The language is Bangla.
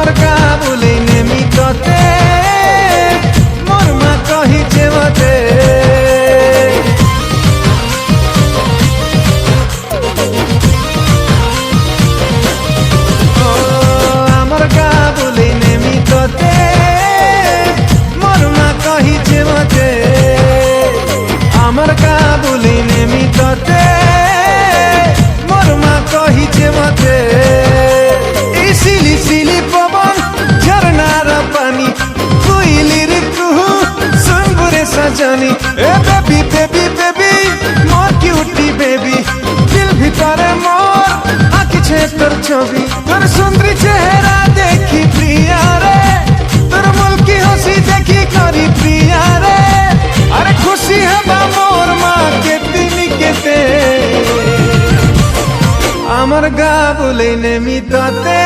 আমার গা বলে নেমি ততে মোর মা কহিছে মতে আমার গা বলে নেমি ততে মোর মা কহিছে মতে আমার গা বলে নেমি ততে মোর মা কহিছে মতে সিলি সিলি পবন ঝরনার পানি কোইলির কুহু সুন্দরে সজনী এ বেবি বেবি বেবি মোর কিউটি বেবি দিল ভিতরে মোর আঁকিছে তোর ছবি তোর সুন্দরী চেহারা দেখি প্রিয়া রে তোর মুলকি হাসি দেখি করি প্রিয়া রে আরে খুশি হবা মোর মা কেতে নিকেতে আমার গা বলে নেমি ততে